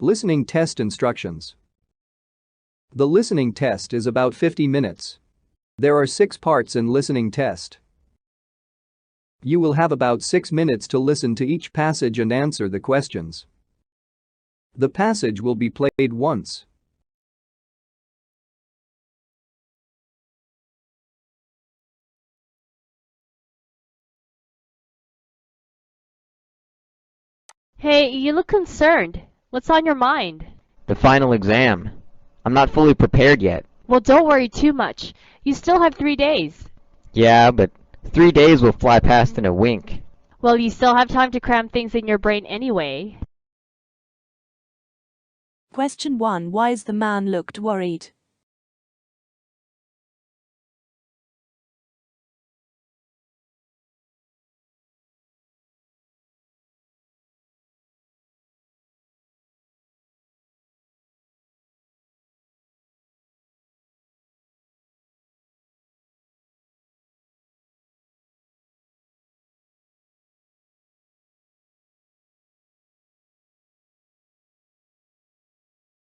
Listening test instructions. The listening test is about 50 minutes. There are 6 parts in listening test. You will have about 6 minutes to listen to each passage and answer the questions. The passage will be played once. Hey, you look concerned. What's on your mind? The final exam. I'm not fully prepared yet. Well, don't worry too much. You still have 3 days. Yeah, but 3 days will fly past in a wink. Well, you still have time to cram things in your brain anyway. Question 1. Why is the man looked worried?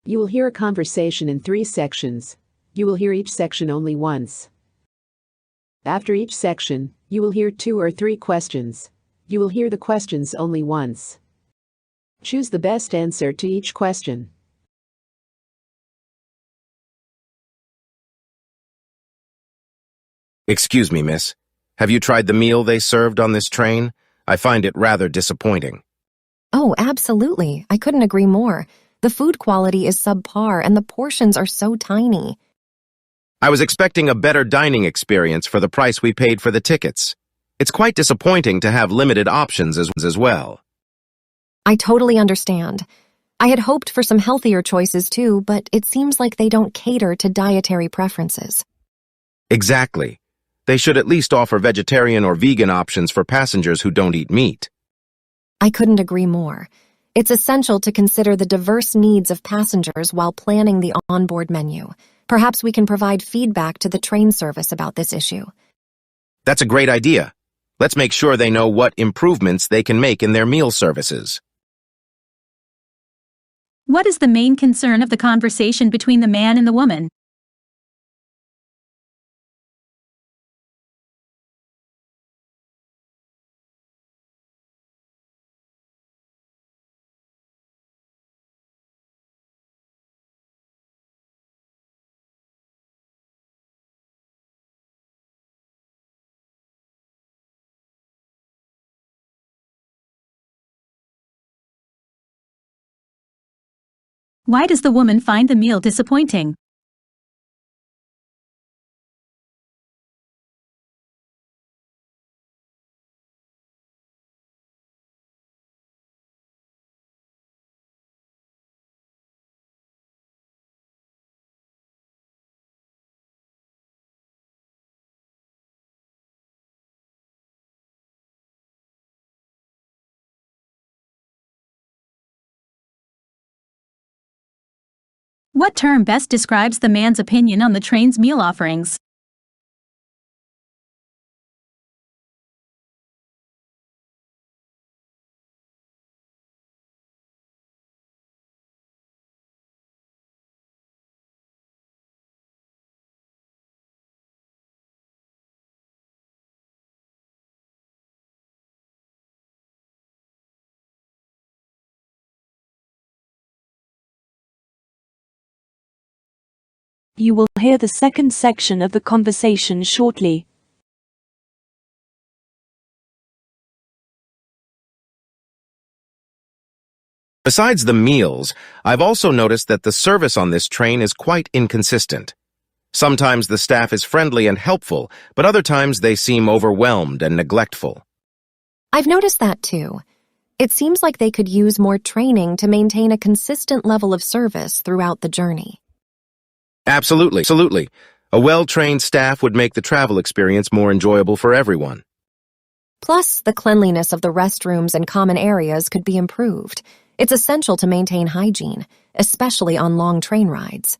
You will hear a conversation in 3 sections. You will hear each section only once. After each section, you will hear 2 or 3 questions. You will hear the questions only once. Choose the best answer to each question. Excuse me, miss. Have you tried the meal they served on this train? I find it rather disappointing. Oh, absolutely. I couldn't agree more. The food quality is subpar and the portions are so tiny. I was expecting a better dining experience for the price we paid for the tickets. It's quite disappointing to have limited options as well. I totally understand. I had hoped for some healthier choices too, but it seems like they don't cater to dietary preferences. Exactly. They should at least offer vegetarian or vegan options for passengers who don't eat meat. I couldn't agree more. It's essential to consider the diverse needs of passengers while planning the onboard menu. Perhaps we can provide feedback to the train service about this issue. That's a great idea. Let's make sure they know what improvements they can make in their meal services. What is the main concern of the conversation between the man and the woman? Why does the woman find the meal disappointing? What term best describes the man's opinion on the train's meal offerings? You will hear the second section of the conversation shortly. Besides the meals, I've also noticed that the service on this train is quite inconsistent. Sometimes the staff is friendly and helpful, but other times they seem overwhelmed and neglectful. I've noticed that too. It seems like they could use more training to maintain a consistent level of service throughout the journey. Absolutely. A well-trained staff would make the travel experience more enjoyable for everyone. Plus, the cleanliness of the restrooms and common areas could be improved. It's essential to maintain hygiene, especially on long train rides.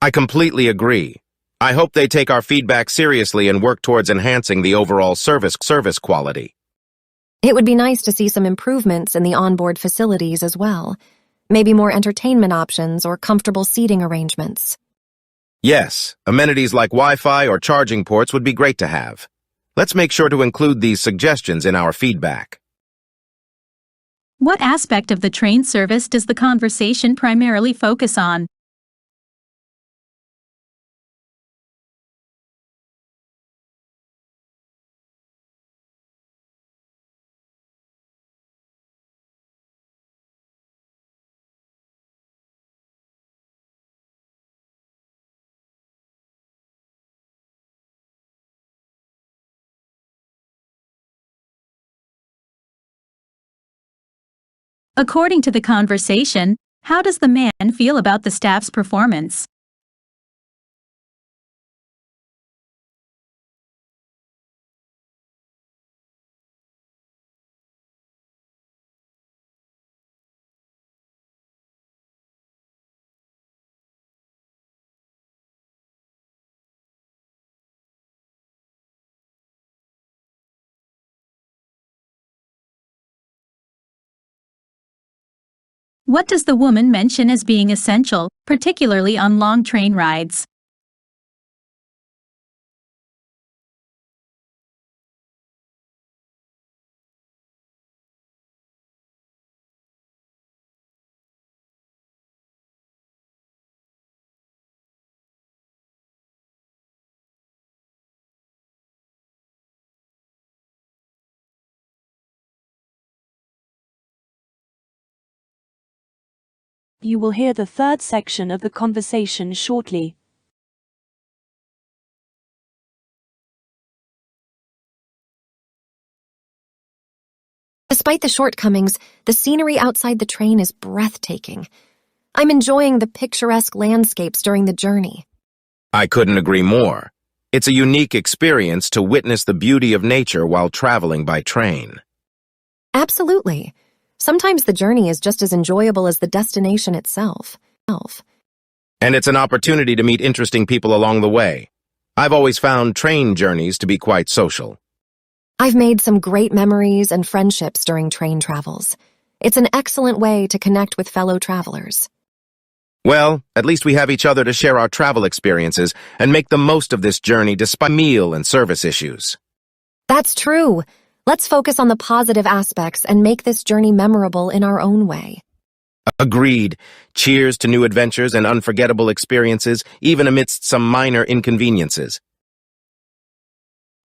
I completely agree. I hope they take our feedback seriously and work towards enhancing the overall service quality. It would be nice to see some improvements in the onboard facilities as well. Maybe more entertainment options or comfortable seating arrangements. Yes, amenities like Wi-Fi or charging ports would be great to have. Let's make sure to include these suggestions in our feedback. What aspect of the train service does the conversation primarily focus on? According to the conversation, how does the man feel about the staff's performance? What does the woman mention as being essential, particularly on long train rides? You will hear the third section of the conversation shortly. Despite the shortcomings, the scenery outside the train is breathtaking. I'm enjoying the picturesque landscapes during the journey. I couldn't agree more. It's a unique experience to witness the beauty of nature while traveling by train. Absolutely. Sometimes the journey is just as enjoyable as the destination itself. And it's an opportunity to meet interesting people along the way. I've always found train journeys to be quite social. I've made some great memories and friendships during train travels. It's an excellent way to connect with fellow travelers. Well, at least we have each other to share our travel experiences and make the most of this journey despite meal and service issues. That's true. Let's focus on the positive aspects and make this journey memorable in our own way. Agreed. Cheers to new adventures and unforgettable experiences, even amidst some minor inconveniences.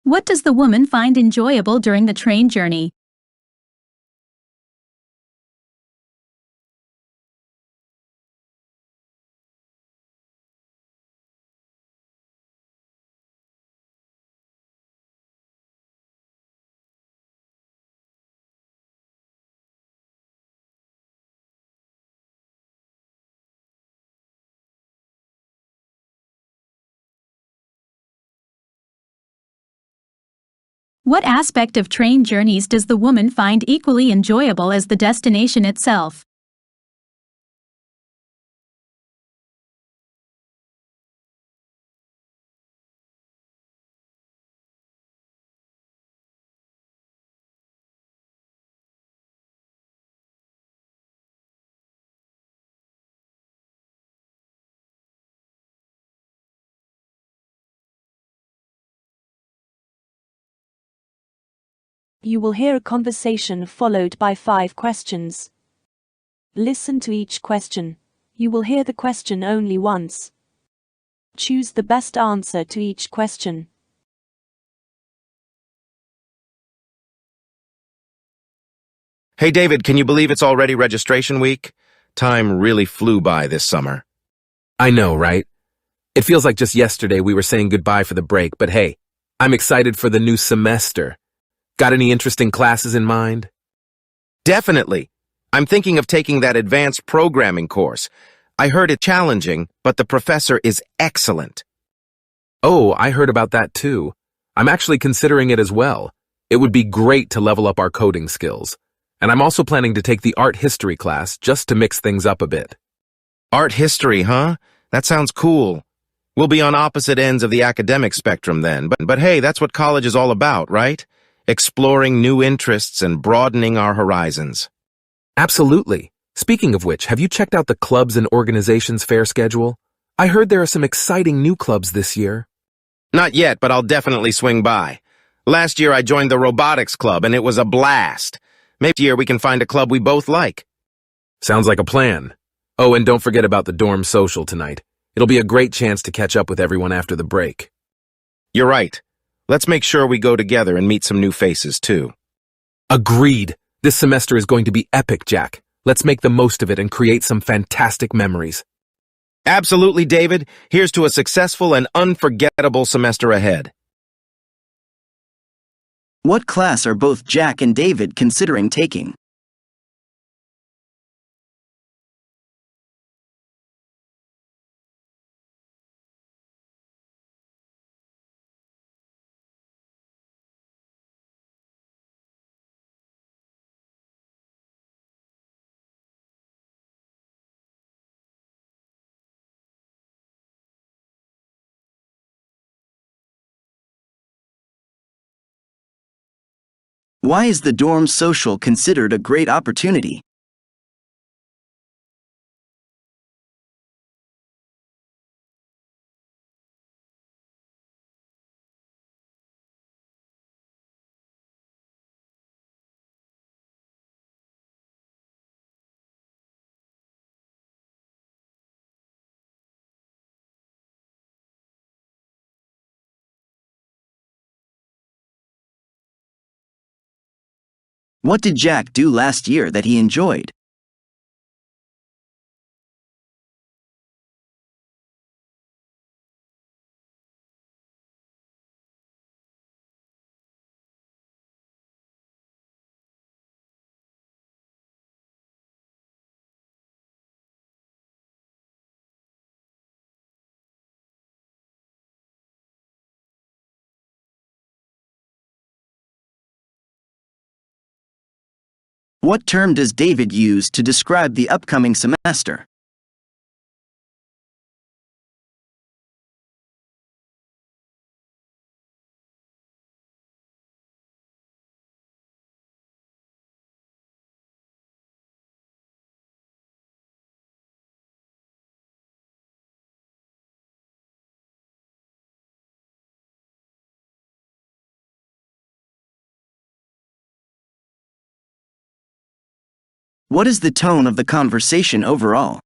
What does the woman find enjoyable during the train journey? What aspect of train journeys does the woman find equally enjoyable as the destination itself? You will hear a conversation followed by 5 questions. Listen to each question. You will hear the question only once. Choose the best answer to each question. Hey David, can you believe it's already registration week? Time really flew by this summer. I know, right? It feels like just yesterday we were saying goodbye for the break, but hey, I'm excited for the new semester. Got any interesting classes in mind? Definitely. I'm thinking of taking that advanced programming course. I heard it challenging, but the professor is excellent. Oh, I heard about that too. I'm actually considering it as well. It would be great to level up our coding skills. And I'm also planning to take the art history class just to mix things up a bit. Art history, huh? That sounds cool. We'll be on opposite ends of the academic spectrum then, but hey, that's what college is all about, right? Exploring new interests and broadening our horizons. Absolutely. Speaking of which, have you checked out the clubs and organizations fair schedule? I heard there are some exciting new clubs this year. Not yet, but I'll definitely swing by. Last year I joined the robotics club and it was a blast. Maybe this year we can find a club we both like. Sounds like a plan. Oh, and don't forget about the dorm social tonight. It'll be a great chance to catch up with everyone after the break. You're right. Let's make sure we go together and meet some new faces, too. Agreed. This semester is going to be epic, Jack. Let's make the most of it and create some fantastic memories. Absolutely, David. Here's to a successful and unforgettable semester ahead. What class are both Jack and David considering taking? Why is the dorm social considered a great opportunity? What did Jack do last year that he enjoyed? What term does David use to describe the upcoming semester? What is the tone of the conversation overall?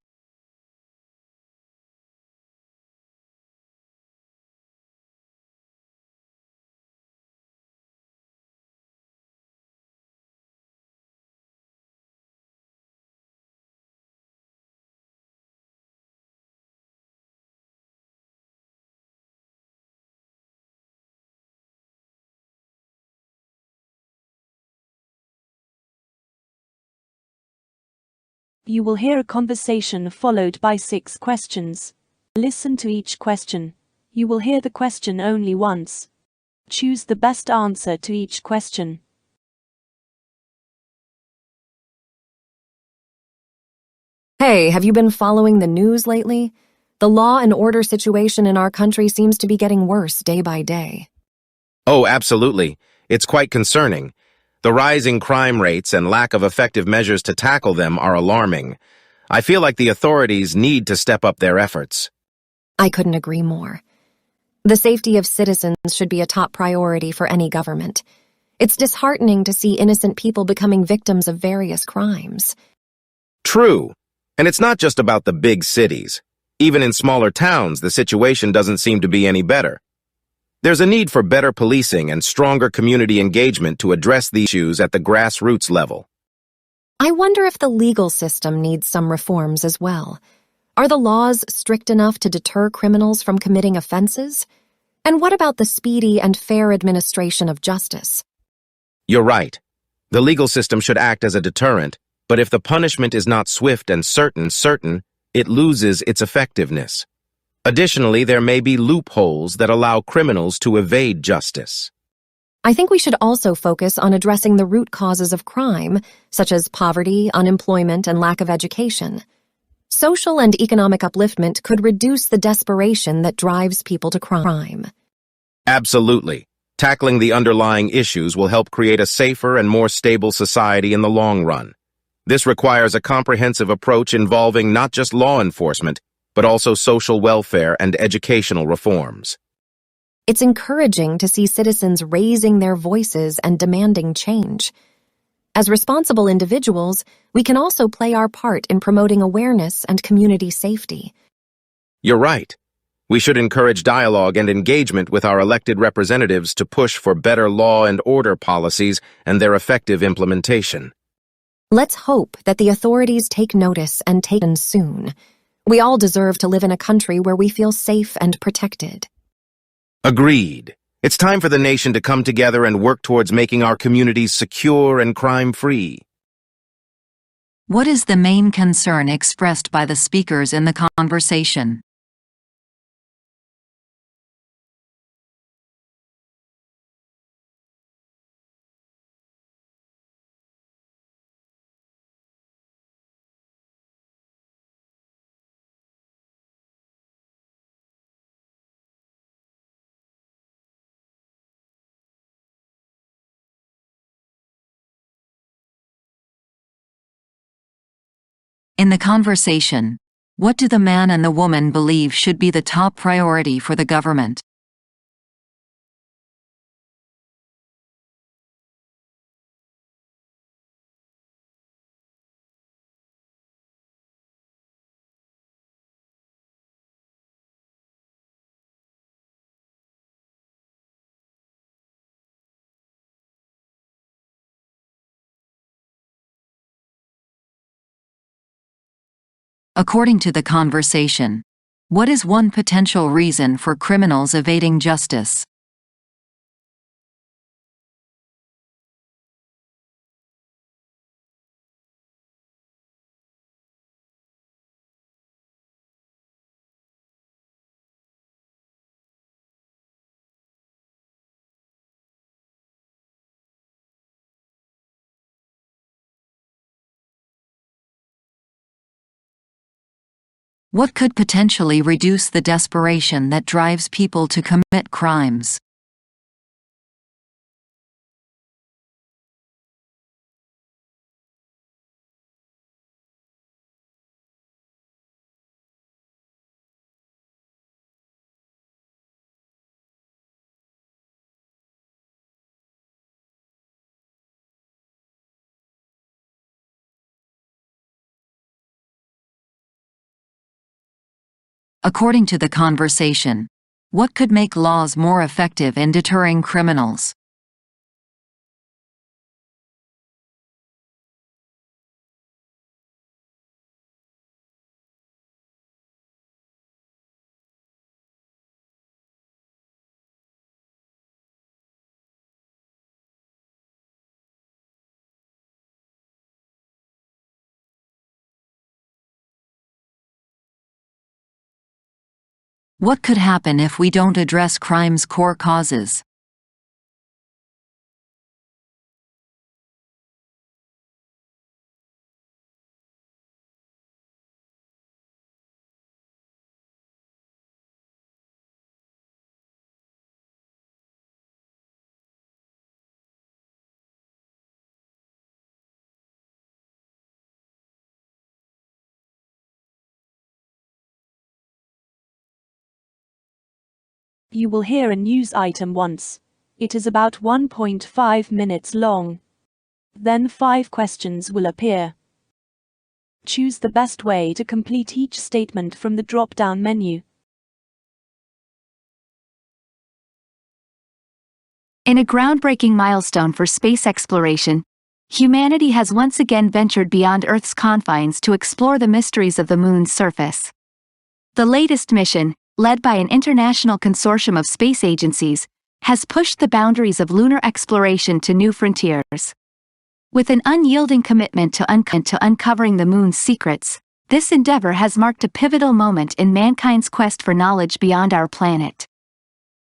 You will hear a conversation followed by 6 questions. Listen to each question. You will hear the question only once. Choose the best answer to each question. Hey, have you been following the news lately? The law and order situation in our country seems to be getting worse day by day. Oh, absolutely. It's quite concerning. The rising crime rates and lack of effective measures to tackle them are alarming. I feel like the authorities need to step up their efforts. I couldn't agree more. The safety of citizens should be a top priority for any government. It's disheartening to see innocent people becoming victims of various crimes. True. And it's not just about the big cities. Even in smaller towns, the situation doesn't seem to be any better. There's a need for better policing and stronger community engagement to address these issues at the grassroots level. I wonder if the legal system needs some reforms as well. Are the laws strict enough to deter criminals from committing offenses? And what about the speedy and fair administration of justice? You're right. The legal system should act as a deterrent, but if the punishment is not swift and certain, it loses its effectiveness. Additionally, there may be loopholes that allow criminals to evade justice. I think we should also focus on addressing the root causes of crime, such as poverty, unemployment, and lack of education. Social and economic upliftment could reduce the desperation that drives people to crime. Absolutely. Tackling the underlying issues will help create a safer and more stable society in the long run. This requires a comprehensive approach involving not just law enforcement, but also social welfare and educational reforms. It's encouraging to see citizens raising their voices and demanding change. As responsible individuals, we can also play our part in promoting awareness and community safety. You're right. We should encourage dialogue and engagement with our elected representatives to push for better law and order policies and their effective implementation. Let's hope that the authorities take notice and take action soon. We all deserve to live in a country where we feel safe and protected. Agreed. It's time for the nation to come together and work towards making our communities secure and crime-free. What is the main concern expressed by the speakers in the conversation? In the conversation, what do the man and the woman believe should be the top priority for the government? According to the conversation, what is one potential reason for criminals evading justice? What could potentially reduce the desperation that drives people to commit crimes? According to the conversation, what could make laws more effective in deterring criminals? What could happen if we don't address crime's core causes? You will hear a news item once. It is about 1.5 minutes long. Then 5 questions will appear. Choose the best way to complete each statement from the drop-down menu. In a groundbreaking milestone for space exploration, humanity has once again ventured beyond Earth's confines to explore the mysteries of the Moon's surface. The latest mission, led by an international consortium of space agencies, has pushed the boundaries of lunar exploration to new frontiers. With an unyielding commitment to uncovering the Moon's secrets, this endeavor has marked a pivotal moment in mankind's quest for knowledge beyond our planet.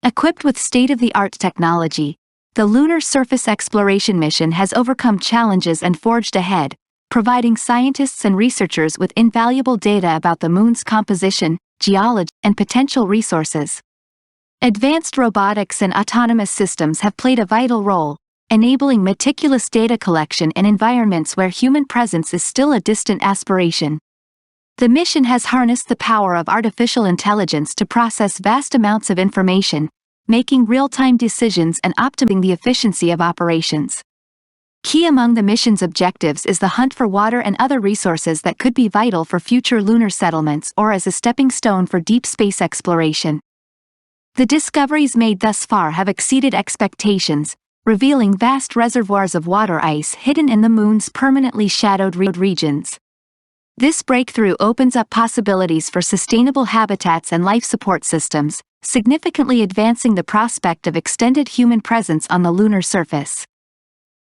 Equipped with state-of-the-art technology, the Lunar Surface Exploration mission has overcome challenges and forged ahead, providing scientists and researchers with invaluable data about the Moon's composition, geology, and potential resources. Advanced robotics and autonomous systems have played a vital role, enabling meticulous data collection in environments where human presence is still a distant aspiration. The mission has harnessed the power of artificial intelligence to process vast amounts of information, making real-time decisions and optimizing the efficiency of operations. Key among the mission's objectives is the hunt for water and other resources that could be vital for future lunar settlements or as a stepping stone for deep space exploration. The discoveries made thus far have exceeded expectations, revealing vast reservoirs of water ice hidden in the Moon's permanently shadowed regions. This breakthrough opens up possibilities for sustainable habitats and life support systems, significantly advancing the prospect of extended human presence on the lunar surface.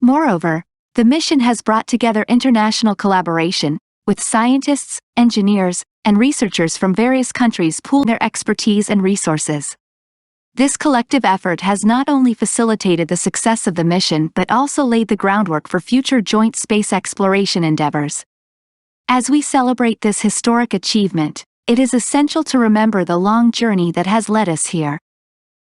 Moreover, the mission has brought together international collaboration, with scientists, engineers, and researchers from various countries pooling their expertise and resources. This collective effort has not only facilitated the success of the mission but also laid the groundwork for future joint space exploration endeavors. As we celebrate this historic achievement, it is essential to remember the long journey that has led us here.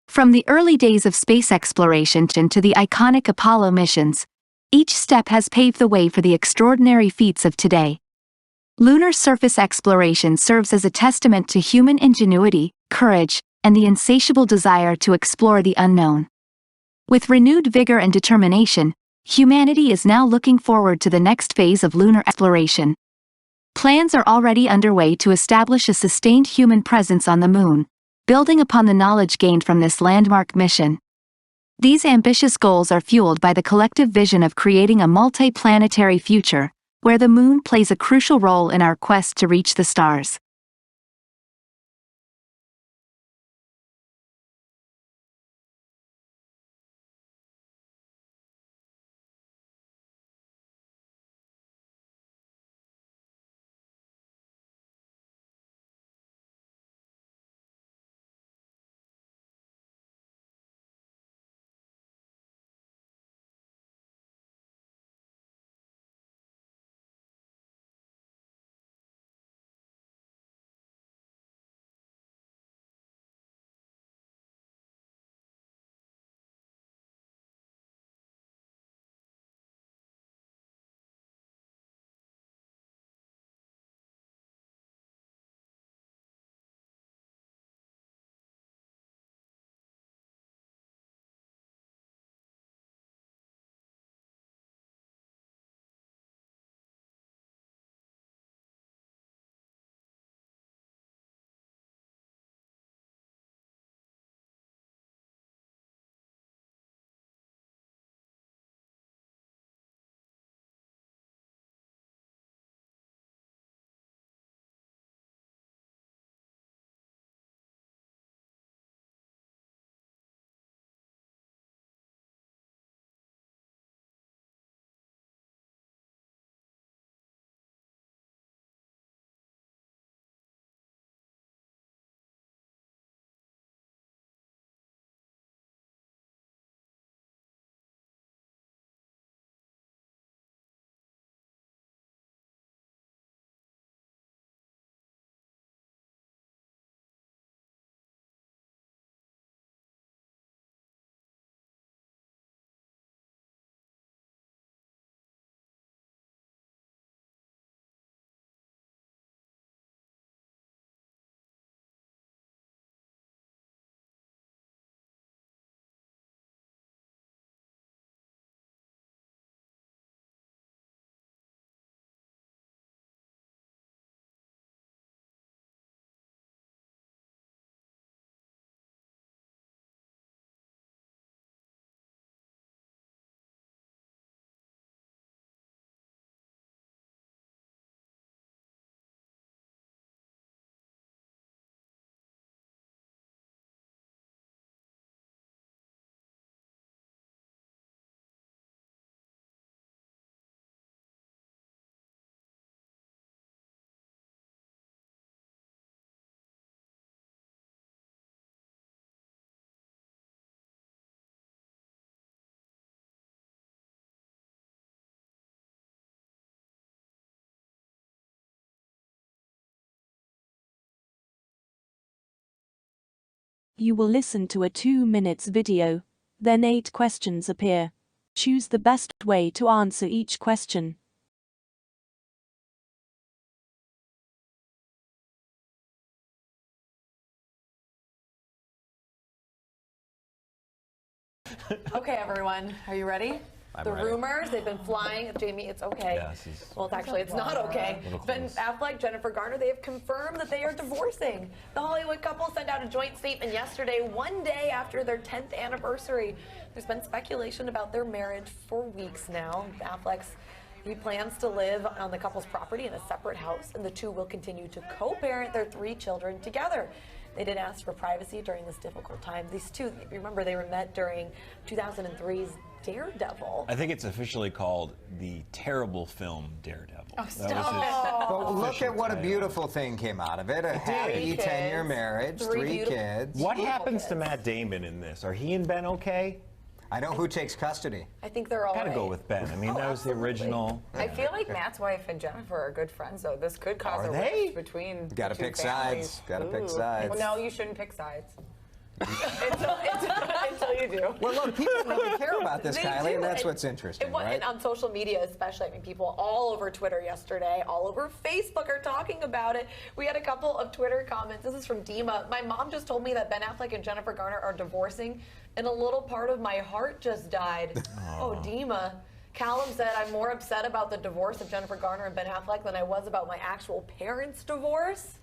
From the early days of space exploration to the iconic Apollo missions, each step has paved the way for the extraordinary feats of today. Lunar surface exploration serves as a testament to human ingenuity, courage, and the insatiable desire to explore the unknown. With renewed vigor and determination, humanity is now looking forward to the next phase of lunar exploration. Plans are already underway to establish a sustained human presence on the Moon, building upon the knowledge gained from this landmark mission. These ambitious goals are fueled by the collective vision of creating a multi-planetary future, where the Moon plays a crucial role in our quest to reach the stars. You will listen to a 2 minutes video, then 8 questions appear. Choose the best way to answer each question. Okay, everyone, are you ready? I'm the ready. rumors, they've been flying. Jamie, it's okay. Well, actually, it's not okay. Ben Affleck, Jennifer Garner, they have confirmed that they are divorcing. The Hollywood couple sent out a joint statement yesterday, one day after their 10th anniversary. There's been speculation about their marriage for weeks now. He plans to live on the couple's property in a separate house, and the two will continue to co-parent their 3 children together. They did ask for privacy during this difficult time. These two, remember, they were met during 2003's Daredevil. I think it's officially called the terrible film Daredevil. Oh, stop. But look at what a beautiful thing came out of it. A happy 10-year marriage, 3 kids. What happens to Matt Damon in this? Are he and Ben okay? I know who takes custody. I think they're all Gotta right. go with Ben. I mean, that was the original. I feel like Matt's wife and Jennifer are good friends, though. This could cause Are a they? rift between Gotta the two pick families. sides. Gotta pick Ooh. sides. Well, no, you shouldn't pick sides. until you do. Well, look, people really care about this, They Kylie, do, and that's what's interesting, right? And on social media especially, I mean, people all over Twitter yesterday, all over Facebook are talking about it. We had a couple of Twitter comments. This is from Dima. My mom just told me that Ben Affleck and Jennifer Garner are divorcing, and a little part of my heart just died. Oh, Dima. Callum said, I'm more upset about the divorce of Jennifer Garner and Ben Affleck than I was about my actual parents' divorce.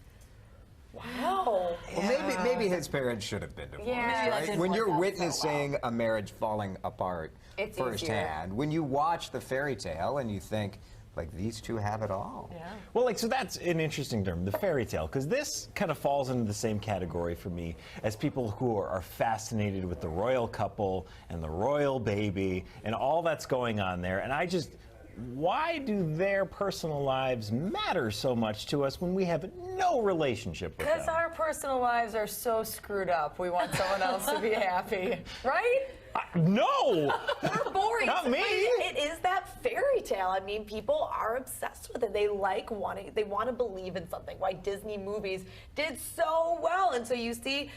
Wow. Well, maybe his parents should have been divorced, Yeah, that right? didn't When work you're out so witnessing a marriage falling apart It's firsthand, when you watch the fairy tale and you think, like, these two have it all. Yeah. Well, so that's an interesting term, the fairy tale, because this kind of falls into the same category for me as people who are fascinated with the royal couple and the royal baby and all that's going on there. And why do their personal lives matter so much to us when we have no relationship with them? Because our personal lives are so screwed up. We want someone else to be happy. Right? No! They're boring. Not me. It is that fairy tale. I mean, people are obsessed with it. They want to believe in something. Why Disney movies did so well. And so you see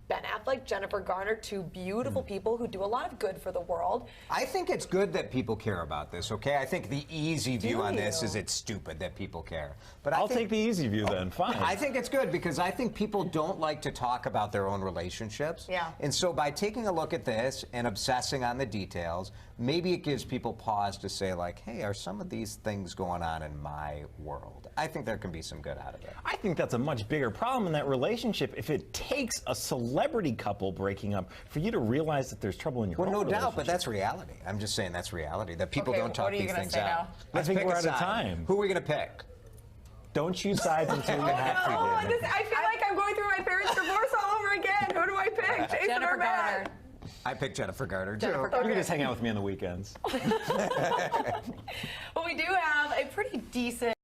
Ben Affleck, Jennifer Garner, 2 beautiful people who do a lot of good for the world. I think it's good that people care about this, okay? I think the easy view on this is it's stupid that people care. But I'll take the easy view then, fine. I think it's good because I think people don't like to talk about their own relationships. Yeah. And so by taking a look at this and obsessing on the details, maybe it gives people pause to say, like, hey, are some of these things going on in my world? I think there can be some good out of it. I think that's a much bigger problem in that relationship if it takes a celebrity couple breaking up for you to realize that there's trouble in your Well, own no doubt, relationship. but that's reality. I'm just saying that's reality, that people Okay, don't talk what are you these gonna things say out. now? I think pick we're a out of side. time. Who are we going to pick? Don't choose sides until you have to. Oh, David. I feel like I'm going through my parents' divorce all over again. Who do I pick? Jason Jennifer or Matt? I picked Jennifer Garner, too. Jennifer You Garner. can just hang out with me on the weekends. Well, we do have a pretty decent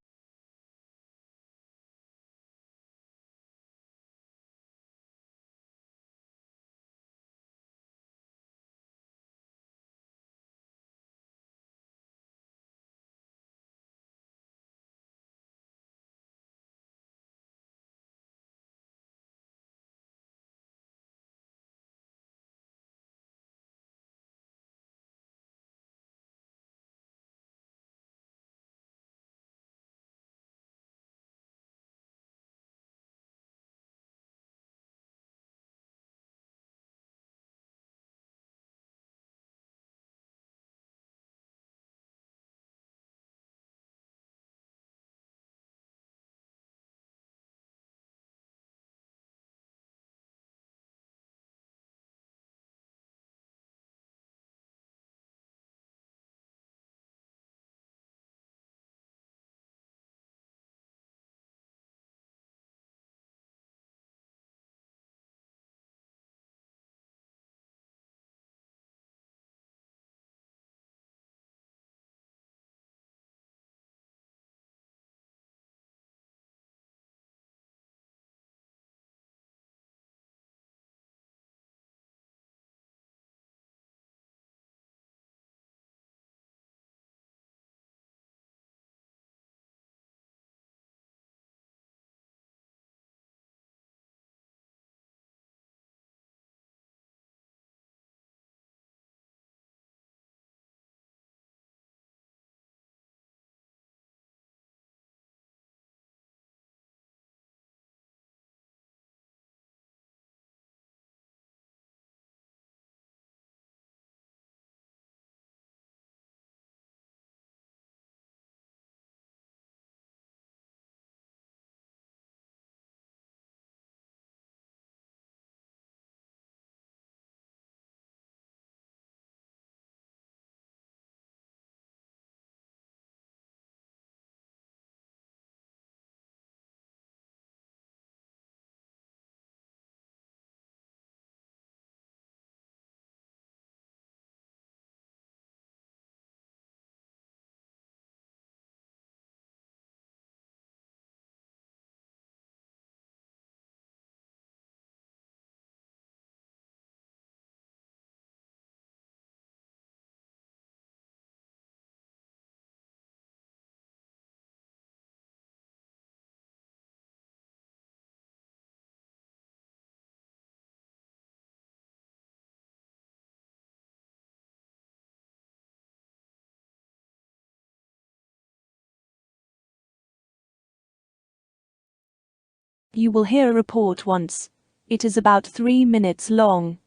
You will hear a report once. It is about 3 minutes long.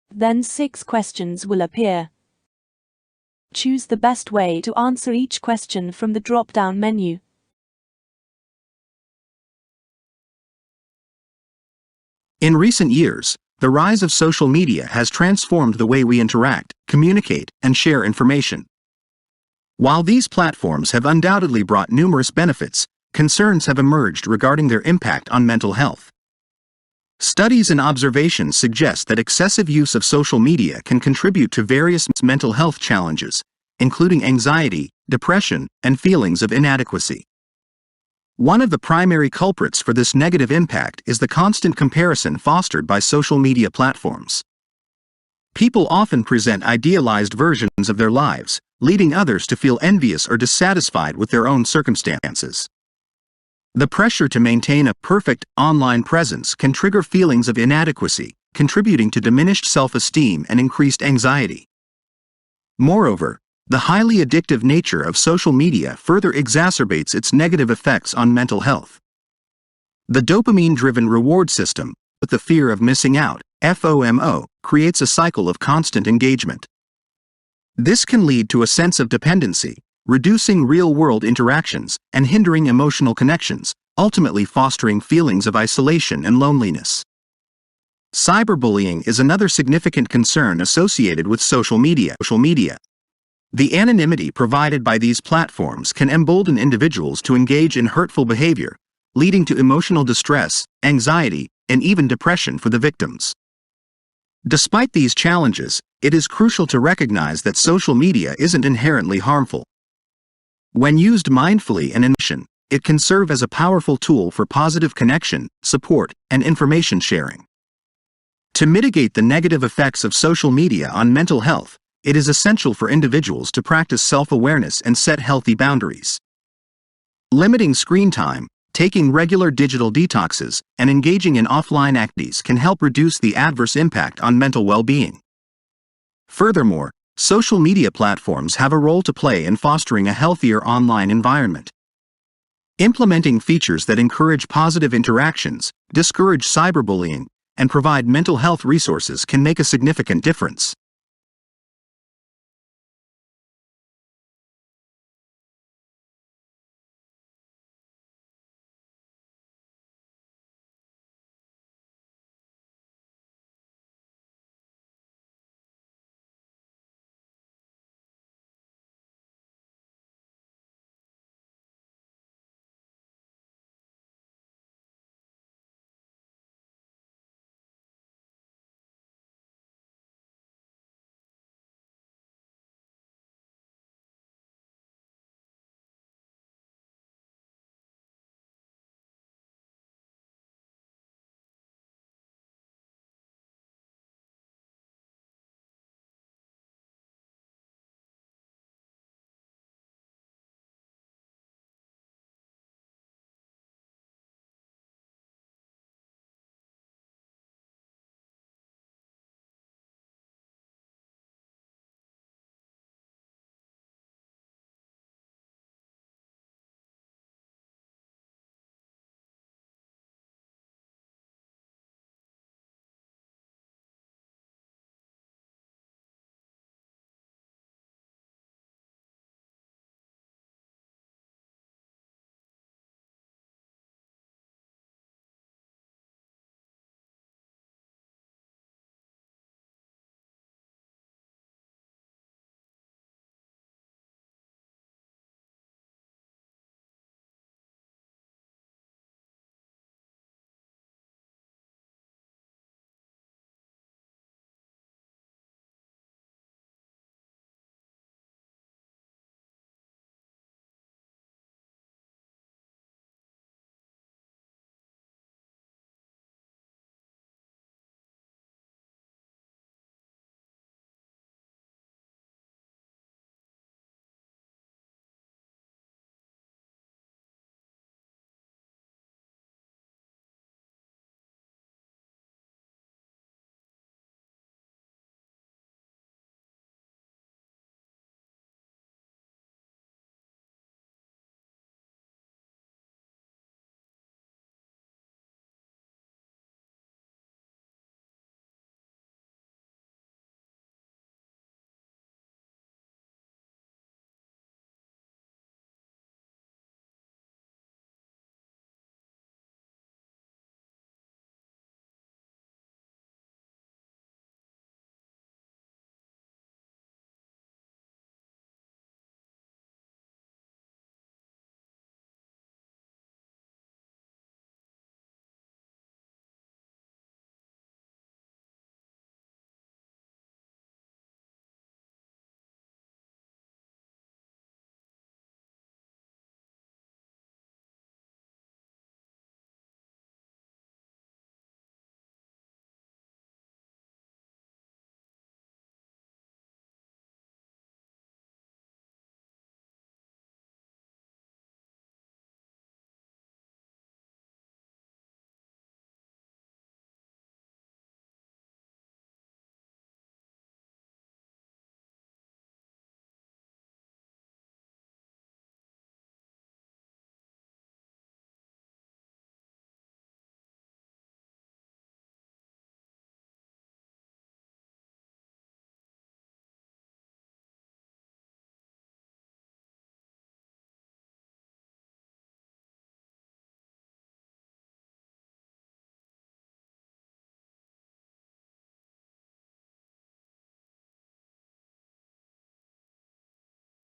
Then 6 questions will appear. Choose the best way to answer each question from the drop-down menu. In recent years, the rise of social media has transformed the way we interact, communicate, and share information. While these platforms have undoubtedly brought numerous benefits, concerns have emerged regarding their impact on mental health. Studies and observations suggest that excessive use of social media can contribute to various mental health challenges, including anxiety, depression, and feelings of inadequacy. One of the primary culprits for this negative impact is the constant comparison fostered by social media platforms. People often present idealized versions of their lives, leading others to feel envious or dissatisfied with their own circumstances. The pressure to maintain a perfect online presence can trigger feelings of inadequacy, contributing to diminished self-esteem and increased anxiety. Moreover, the highly addictive nature of social media further exacerbates its negative effects on mental health. The dopamine-driven reward system, with the fear of missing out, FOMO, creates a cycle of constant engagement. This can lead to a sense of dependency, reducing real-world interactions and hindering emotional connections, ultimately fostering feelings of isolation and loneliness. Cyberbullying is another significant concern associated with social media. The anonymity provided by these platforms can embolden individuals to engage in hurtful behavior, leading to emotional distress, anxiety, and even depression for the victims. Despite these challenges, it is crucial to recognize that social media isn't inherently harmful. When used mindfully and in mission, it can serve as a powerful tool for positive connection, support, and information sharing. To mitigate the negative effects of social media on mental health, it is essential for individuals to practice self-awareness and set healthy boundaries. Limiting screen time, taking regular digital detoxes, and engaging in offline activities can help reduce the adverse impact on mental well-being. Furthermore, social media platforms have a role to play in fostering a healthier online environment. Implementing features that encourage positive interactions, discourage cyberbullying, and provide mental health resources can make a significant difference.